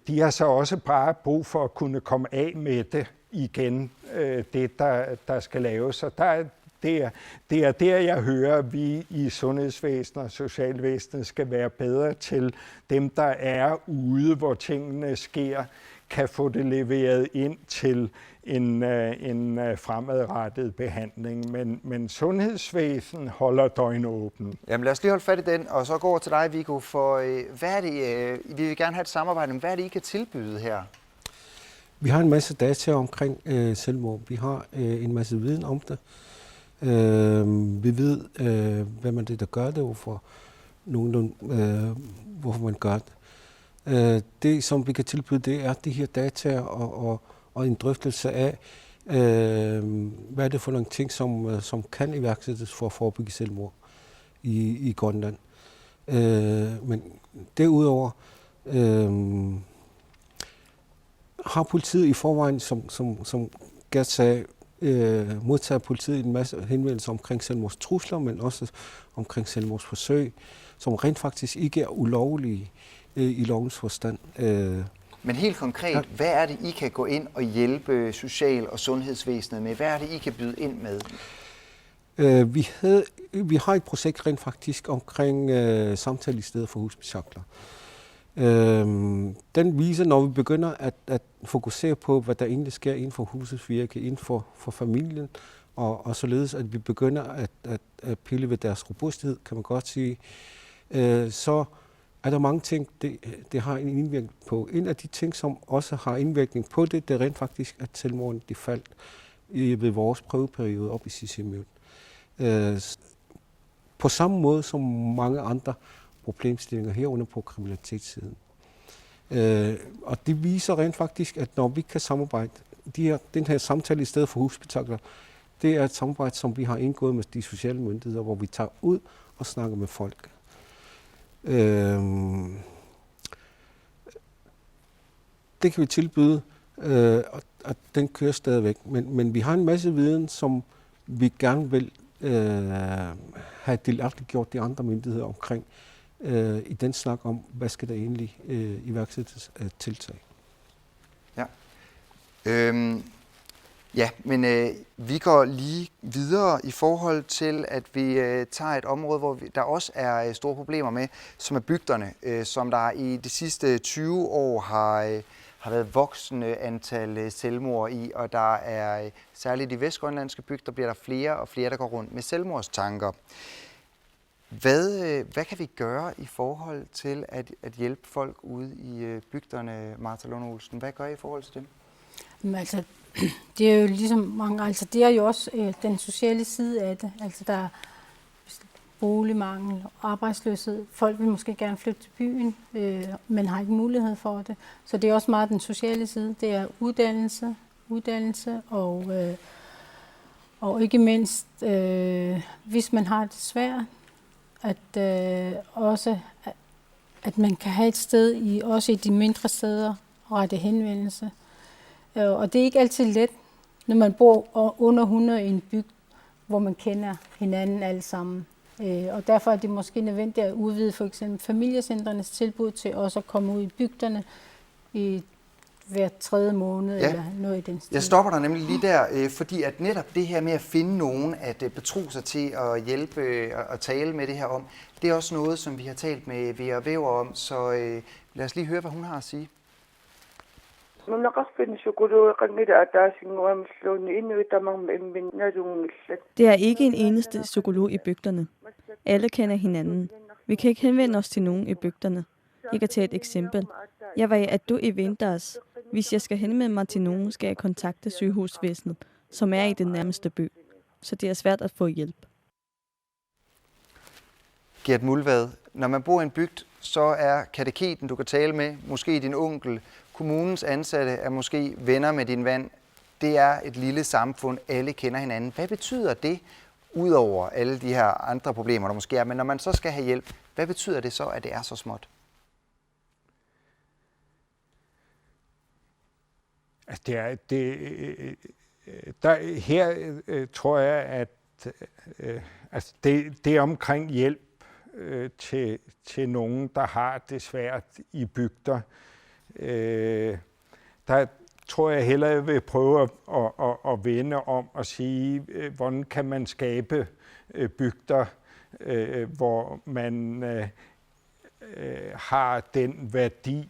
Speaker 3: de har så også bare brug for at kunne komme af med det igen, det der skal laves. Og det er der, jeg hører, at vi i sundhedsvæsenet og socialvæsenet skal være bedre til dem, der er ude, hvor tingene sker, kan få det leveret ind til en fremadrettet behandling. Men sundhedsvæsenet holder døgnåben.
Speaker 1: Jamen lad os lige holde fat i den, og så gå over til dig, Viggo, for hvad er det, vi vil gerne have et samarbejde om, hvad er det, I kan tilbyde her?
Speaker 8: Vi har en masse data omkring selvmord. Vi har en masse viden om det. Vi ved, hvad man det, der gør det, hvorfor man gør det. Det, som vi kan tilbyde, det er de her data og en drøftelse af, hvad er det for nogle ting, som kan iværksættes for at forebygge selvmord i Grønland. Men derudover har politiet i forvejen, som Gert sagde, modtager politiet en masse henvendelser omkring selvmordstrusler, men også omkring selvmordsforsøg, som rent faktisk ikke er ulovlige i lovens forstand.
Speaker 1: Men helt konkret, hvad er det, I kan gå ind og hjælpe social- og sundhedsvæsenet med? Hvad er det, I kan byde ind med?
Speaker 8: Vi har et projekt rent faktisk omkring samtale i stedet for husbesjakler. Den viser, når vi begynder at fokusere på, hvad der egentlig sker inden for husets virke, inden for familien, og således at vi begynder at pille ved deres robusthed, kan man godt sige, så er der mange ting, det har en indvirkning på. En af de ting, som også har indvirkning på det er rent faktisk, at selvmorden de faldt ved vores prøveperiode op i Sisimiut. På samme måde som mange andre problemstillinger herunder på kriminalitetssiden. Og det viser rent faktisk, at når vi kan samarbejde, den her samtale i stedet for hospitaler, det er et samarbejde, som vi har indgået med de sociale myndigheder, hvor vi tager ud og snakker med folk. Det kan vi tilbyde, og den kører stadigvæk. Men vi har en masse viden, som vi gerne vil have delagtiggjort de andre myndigheder omkring, i den snak om, hvad skal der egentlig iværksættes af tiltag.
Speaker 1: Ja. Ja, men vi går lige videre i forhold til, at vi tager et område, hvor der også er store problemer med, som er bygderne, som der i de sidste 20 år har været voksende antal selvmord i, og der er særligt i vestgrønlandske bygder bliver der flere og flere, der går rundt med selvmordstanker. Hvad kan vi gøre i forhold til at hjælpe folk ude i bygderne, Martha Lund Olsen? Hvad gør I forhold til dem?
Speaker 2: Men altså, det er jo ligesom mange, altså det er jo også den sociale side af det. Altså der er boligmangel, arbejdsløshed. Folk vil måske gerne flytte til byen, men har ikke mulighed for det. Så det er også meget den sociale side. Det er uddannelse og ikke mindst, hvis man har det svært, at man kan have et sted, også i de mindre steder, rette henvendelse. Og det er ikke altid let, når man bor under 100 i en bygd, hvor man kender hinanden alle sammen. Og derfor er det måske nødvendigt at udvide for eksempel familiecenternes tilbud til også at komme ud i bygderne i hver 3. måned, eller noget i den stil.
Speaker 1: Jeg stopper dig nemlig lige der, fordi at netop det her med at finde nogen, at betro sig til at hjælpe og tale med det her om, det er også noget, som vi har talt med Vera Væver om, så lad os lige høre, hvad hun har at sige.
Speaker 10: Det er ikke en eneste psykolog i bygderne. Alle kender hinanden. Vi kan ikke henvende os til nogen i bygderne. Jeg kan tage et eksempel. Jeg var i Addo i vinters. Hvis jeg skal henvende mig til nogen, skal jeg kontakte sygehusvæsenet, som er i den nærmeste by. Så det er svært at få hjælp.
Speaker 1: Gert Mulvad, når man bor i en bygd, så er kateketen, du kan tale med, måske din onkel, kommunens ansatte er måske venner med din ven. Det er et lille samfund, alle kender hinanden. Hvad betyder det, udover alle de her andre problemer, der måske er? Men når man så skal have hjælp, hvad betyder det så, at det er så småt?
Speaker 3: Her tror jeg, at det omkring hjælp til nogen, der har det svært i bygder, der tror jeg hellere, jeg vil prøve at vende om og sige, hvordan kan man skabe bygder, hvor man har den værdi,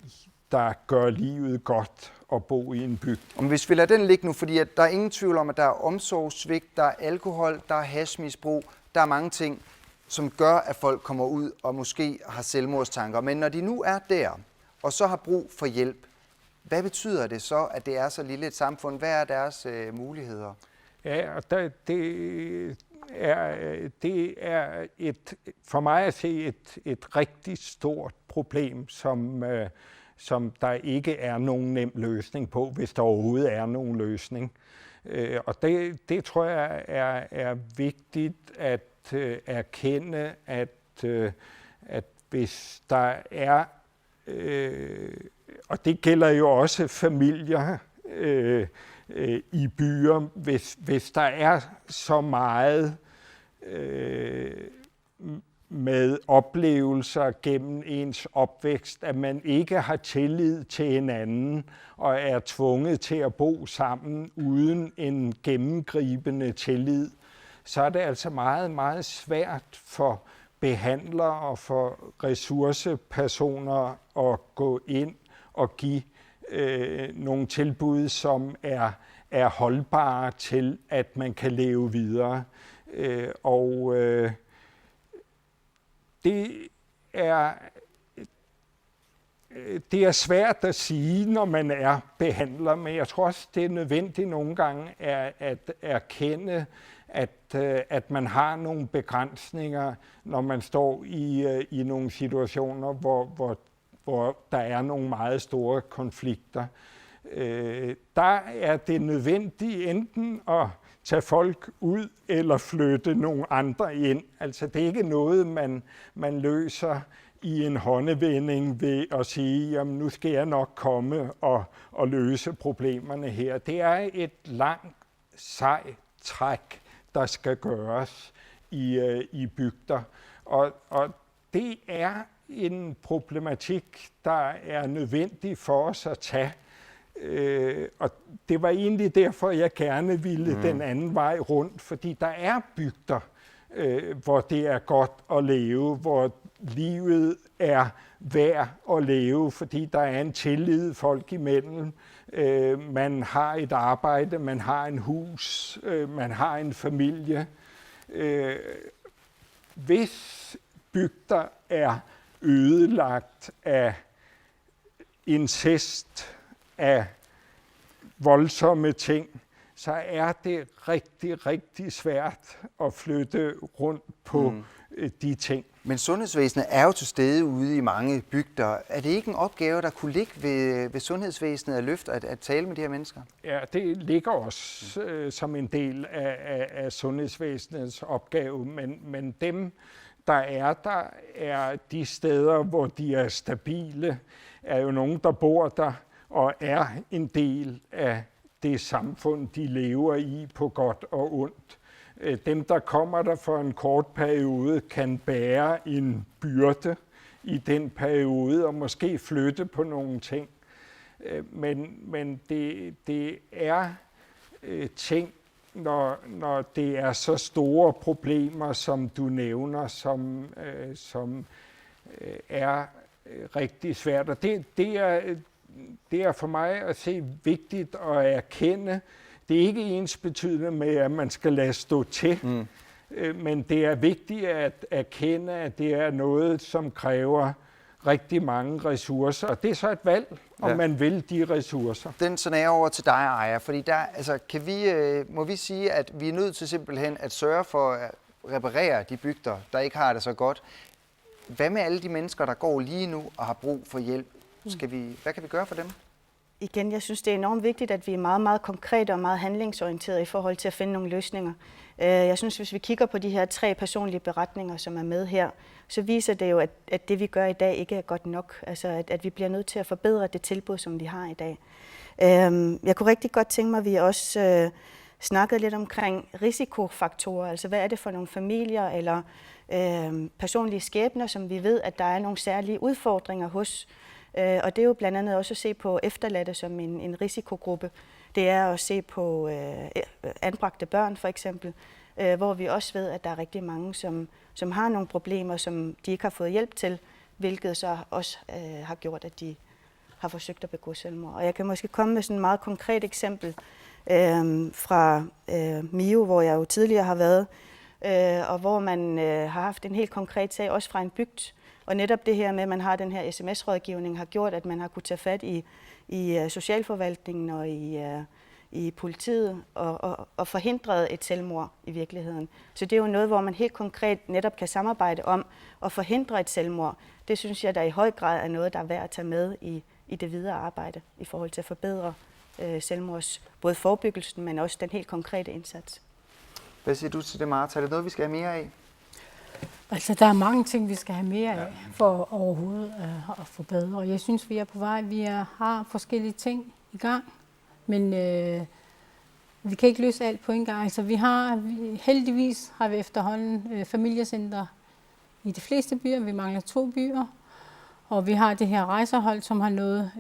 Speaker 3: der gør livet godt at bo i en bygd.
Speaker 1: Og hvis vi lader den ligge nu, fordi at der er ingen tvivl om, at der er omsorgssvigt, der er alkohol, der er hashmisbrug, der er mange ting, som gør, at folk kommer ud og måske har selvmordstanker. Men når de nu er der, og så har brug for hjælp, hvad betyder det så, at det er så lille et samfund? Hvad er deres muligheder?
Speaker 3: Ja, og det er for mig at se et rigtig stort problem, som der ikke er nogen nem løsning på, hvis der overhovedet er nogen løsning. Og det tror jeg er vigtigt at erkende, at hvis der er, og det gælder jo også familier i byer, hvis der er så meget med oplevelser gennem ens opvækst, at man ikke har tillid til hinanden og er tvunget til at bo sammen uden en gennemgribende tillid, så er det altså meget, meget svært for behandlere og for ressourcepersoner at gå ind og give nogle tilbud, som er holdbare til, at man kan leve videre. det er svært at sige, når man er behandler, men jeg tror også, det er nødvendigt nogle gange at erkende, at man har nogle begrænsninger, når man står i nogle situationer, hvor der er nogle meget store konflikter. Der er det nødvendigt enten at tage folk ud eller flytte nogle andre ind. Altså det er ikke noget, man løser i en håndevending ved at sige, jamen nu skal jeg nok komme og løse problemerne her. Det er et langt, sejt træk, der skal gøres i bygder. Og det er en problematik, der er nødvendig for os at tage. Og det var egentlig derfor, jeg gerne ville den anden vej rundt, fordi der er bygder, hvor det er godt at leve, hvor livet er værd at leve, fordi der er en tillid folk imellem. Man har et arbejde, man har en hus, man har en familie. Hvis bygder er ødelagt af incest, af voldsomme ting, så er det rigtig, rigtig svært at flytte rundt på de ting.
Speaker 1: Men sundhedsvæsenet er jo til stede ude i mange bygder. Er det ikke en opgave, der kunne ligge ved sundhedsvæsenet at løfte at tale med de her mennesker?
Speaker 3: Ja, det ligger også som en del af sundhedsvæsenets opgave, men dem, der er de steder, hvor de er stabile, er jo nogen, der bor der og er en del af det samfund, de lever i på godt og ondt. Dem, der kommer der for en kort periode, kan bære en byrde i den periode og måske flytte på nogle ting. Men det er ting, når det er så store problemer, som du nævner, som er rigtig svært. Og det er for mig at se vigtigt at erkende. Det er ikke ensbetydende med, at man skal lade stå til, men det er vigtigt at erkende, at det er noget, som kræver rigtig mange ressourcer. Og det er så et valg, om man vil de ressourcer.
Speaker 1: Den snærer over til dig, Aya, fordi der, altså, må vi sige, at vi er nødt til simpelthen at sørge for at reparere de bygder, der ikke har det så godt. Hvad med alle de mennesker, der går lige nu og har brug for hjælp? Hvad kan vi gøre for dem?
Speaker 9: Igen, jeg synes, det er enormt vigtigt, at vi er meget, meget konkrete og meget handlingsorienterede i forhold til at finde nogle løsninger. Jeg synes, hvis vi kigger på de her 3 personlige beretninger, som er med her, så viser det jo, at det, vi gør i dag, ikke er godt nok. Altså, at vi bliver nødt til at forbedre det tilbud, som vi har i dag. Jeg kunne rigtig godt tænke mig, at vi også snakkede lidt omkring risikofaktorer. Altså, hvad er det for nogle familier eller personlige skæbner, som vi ved, at der er nogle særlige udfordringer hos. Og det er jo blandt andet også at se på efterladte som en risikogruppe. Det er at se på anbragte børn for eksempel, hvor vi også ved, at der er rigtig mange, som har nogle problemer, som de ikke har fået hjælp til, hvilket så også har gjort, at de har forsøgt at begå selvmord. Og jeg kan måske komme med sådan et meget konkret eksempel fra Mio, hvor jeg jo tidligere har været, og hvor man har haft en helt konkret sag, også fra en bygd. Og netop det her med, at man har den her sms-rådgivning, har gjort, at man har kunnet tage fat i socialforvaltningen og i politiet og forhindret et selvmord i virkeligheden. Så det er jo noget, hvor man helt konkret netop kan samarbejde om at forhindre et selvmord. Det synes jeg, der i høj grad er noget, der er værd at tage med i det videre arbejde i forhold til at forbedre selvmords, både forebyggelsen, men også den helt konkrete indsats.
Speaker 1: Hvad siger du til det, Martha? Er det noget, vi skal have mere af?
Speaker 2: Altså, der er mange ting, vi skal have mere af for overhovedet at forbedre. Og jeg synes, vi er på vej. Vi har forskellige ting i gang, men vi kan ikke løse alt på en gang. Altså, heldigvis har vi efterhånden familiecenter i de fleste byer. Vi mangler 2 byer. Og vi har det her rejsehold, som har nået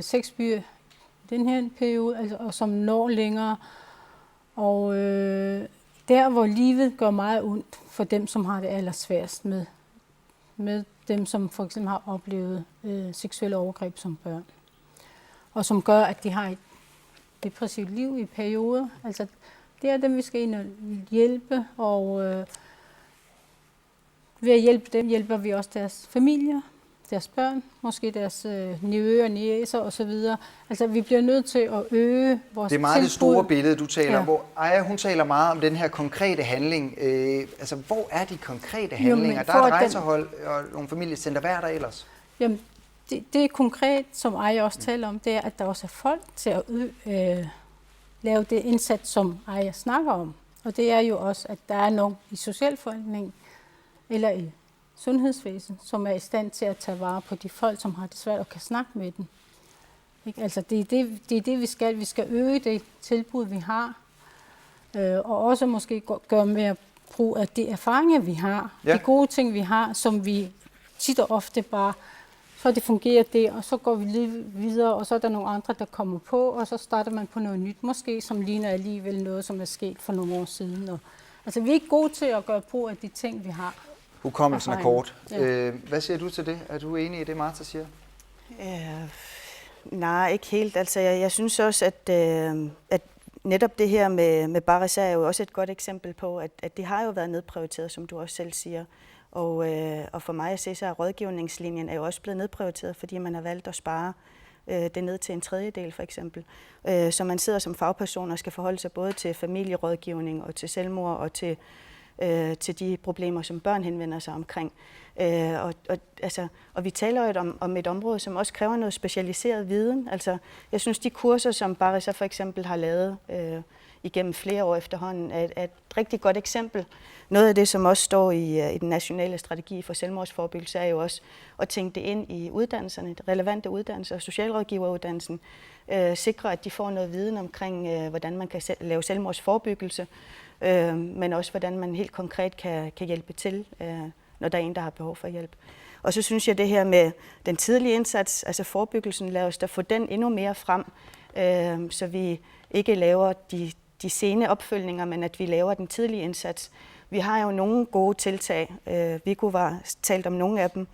Speaker 2: 6 byer i den her periode, altså, og som når længere. Og der, hvor livet gør meget ondt for dem, som har det allersværest med dem, som for eksempel har oplevet seksuelle overgreb som børn. Og som gør, at de har et depressivt liv i perioder. Altså, det er dem, vi skal ind og hjælpe, og ved at hjælpe dem, hjælper vi også deres familier. deres børn, måske deres nevøer, niecer osv. Altså, vi bliver nødt til at øge vores
Speaker 1: Det er meget det store billede, du taler om, hvor Aya, hun taler meget om den her konkrete handling. Altså, hvor er de konkrete handlinger? Der er et rejsehold og nogle familiecenter. Hvad er der ellers?
Speaker 2: Jamen, det er konkret, som Aya også taler om, det er, at der også er folk til at lave det indsats, som Aya snakker om. Og det er jo også, at der er nogen i socialforvaltningen eller i sundhedsvæsen, som er i stand til at tage vare på de folk, som har det svært og kan snakke med dem. Ikke? Altså, det er det, vi skal. Vi skal øge det tilbud, vi har, og også måske gøre mere brug af de erfaringer, vi har. Ja. De gode ting, vi har, som vi tit og ofte bare, så det fungerer det, og så går vi lige videre, og så er der nogle andre, der kommer på, og så starter man på noget nyt, måske, som ligner alligevel noget, som er sket for nogle år siden. Og, altså, vi er ikke gode til at gøre brug af de ting, vi har.
Speaker 1: Hukommelsen er kort. Ja. Hvad siger du til det? Er du enig i det, Martha siger?
Speaker 9: Nej, ikke helt. Altså, jeg synes også, at netop det her med Baris er jo også et godt eksempel på, at det har jo været nedprioriteret, som du også selv siger. Og for mig at se, så er rådgivningslinjen er jo også blevet nedprioriteret, fordi man har valgt at spare det ned til 1/3 for eksempel. Så man sidder som fagperson og skal forholde sig både til familierådgivning og til selvmord og til de problemer, som børn henvender sig omkring. Og vi taler jo om et område, som også kræver noget specialiseret viden. Altså, jeg synes, de kurser, som Baris for eksempel har lavet igennem flere år efterhånden, er et rigtig godt eksempel. Noget af det, som også står i den nationale strategi for selvmordsforebyggelse, er jo også at tænke det ind i uddannelserne, relevante uddannelser, socialrådgiveruddannelsen, sikre, at de får noget viden omkring, hvordan man kan lave selvmordsforebyggelse, men også hvordan man helt konkret kan hjælpe til, når der er en, der har behov for hjælp. Og så synes jeg, det her med den tidlige indsats, altså forebyggelsen, lad os da få den endnu mere frem, så vi ikke laver de sene opfølgninger, men at vi laver den tidlige indsats. Vi har jo nogle gode tiltag. Viggo var talt om nogle af dem,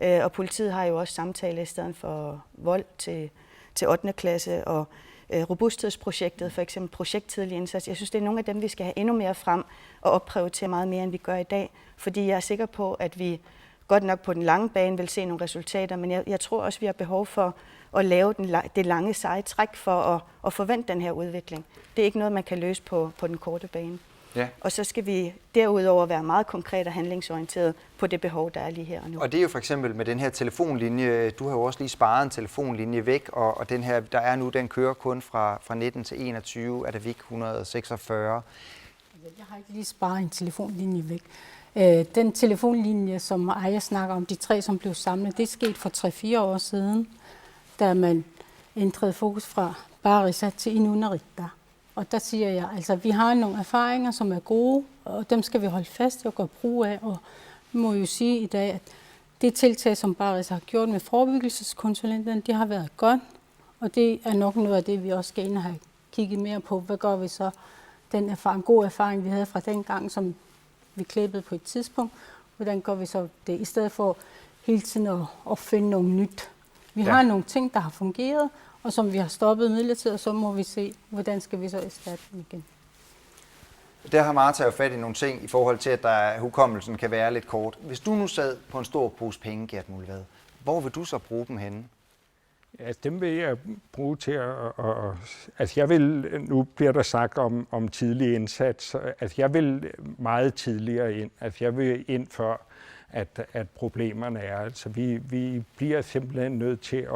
Speaker 9: og politiet har jo også samtale i stedet for vold til 8. klasse, og robusthedsprojektet, for eksempel projekttidlig indsats. Jeg synes, det er nogle af dem, vi skal have endnu mere frem og opprioritere meget mere, end vi gør i dag, fordi jeg er sikker på, at vi godt nok på den lange bane vil se nogle resultater, men jeg tror også, vi har behov for at lave det lange seje træk for at forvente den her udvikling. Det er ikke noget, man kan løse på den korte bane. Ja. Og så skal vi derudover være meget konkret og handlingsorienteret på det behov, der er lige her og nu.
Speaker 1: Og det er jo for eksempel med den her telefonlinje, du har jo også lige sparet en telefonlinje væk, og den her, der er nu, den kører kun fra 19 til 21, er det VIK 146.
Speaker 2: Jeg har ikke lige sparet en telefonlinje væk. Den telefonlinje, som Aya snakker om, de 3, som blev samlet, det skete for 3-4 år siden, da man ændrede fokus fra Barisa til Inunarita. Og der siger jeg, altså vi har nogle erfaringer, som er gode, og dem skal vi holde fast i og gøre brug af. Og vi må jo sige i dag, at det tiltag, som Barisa har gjort med forebyggelseskonsulenterne, det har været godt. Og det er nok noget af det, vi også skal ind og have kigget mere på. Hvad gør vi så? Den gode erfaring, vi havde fra den gang, som vi klippede på et tidspunkt. Hvordan gør vi så det? I stedet for hele tiden at finde noget nyt. Vi har nogle ting, der har fungeret, og som vi har stoppet midlertidigt, og så må vi se, hvordan skal vi så erstatte dem igen.
Speaker 1: Der har Martha jo fat i nogle ting i forhold til, at hukommelsen kan være lidt kort. Hvis du nu sad på en stor pose penge, Gert Muldvad, hvor vil du så bruge dem henne?
Speaker 3: Ja, dem vil jeg bruge til altså jeg vil, nu bliver der sagt om tidlig indsats, altså jeg vil meget tidligere ind. Altså jeg vil ind før, at problemerne er. Altså vi bliver simpelthen nødt til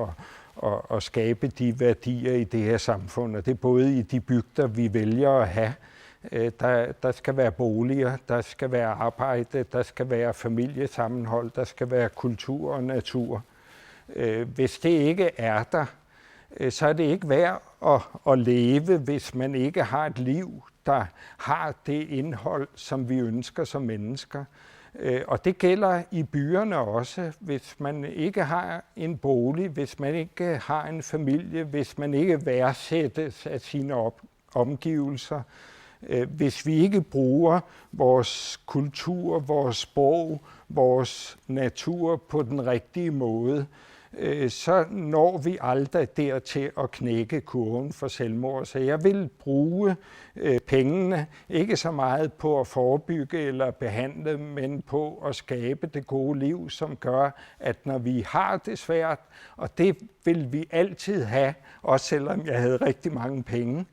Speaker 3: at skabe de værdier i det her samfund, og det er både i de bygder, vi vælger at have. Der skal være boliger, der skal være arbejde, der skal være familiesammenhold, der skal være kultur og natur. Hvis det ikke er der, så er det ikke værd at leve, hvis man ikke har et liv, der har det indhold, som vi ønsker som mennesker. Og det gælder i byerne også, hvis man ikke har en bolig, hvis man ikke har en familie, hvis man ikke værdsættes af sine omgivelser, hvis vi ikke bruger vores kultur, vores sprog, vores natur på den rigtige måde, så når vi aldrig dertil at knække kurven for selvmord. Så jeg vil bruge pengene ikke så meget på at forebygge eller behandle, men på at skabe det gode liv, som gør, at når vi har det svært, og det vil vi altid have, også selvom jeg havde rigtig mange penge,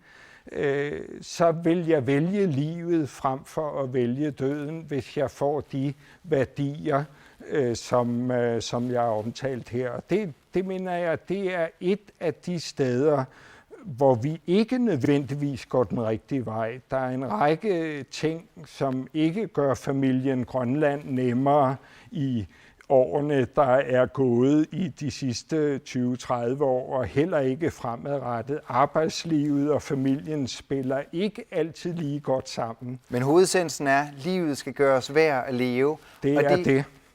Speaker 3: så vil jeg vælge livet frem for at vælge døden, hvis jeg får de værdier, som jeg har omtalt her. Og det mener jeg, det er et af de steder, hvor vi ikke nødvendigvis går den rigtige vej. Der er en række ting, som ikke gør familien Grønland nemmere i årene, der er gået i de sidste 20-30 år, og heller ikke fremadrettet. Arbejdslivet og familien spiller ikke altid lige godt sammen.
Speaker 1: Men hovedessensen er, at livet skal gøres værd at leve.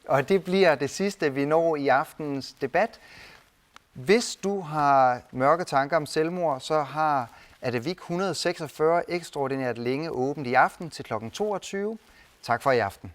Speaker 1: Og det bliver det sidste, vi når i aftenens debat. Hvis du har mørke tanker om selvmord, så har Atavik 146 ekstraordinært længe åbent i aften til kl. 22. Tak for i aften.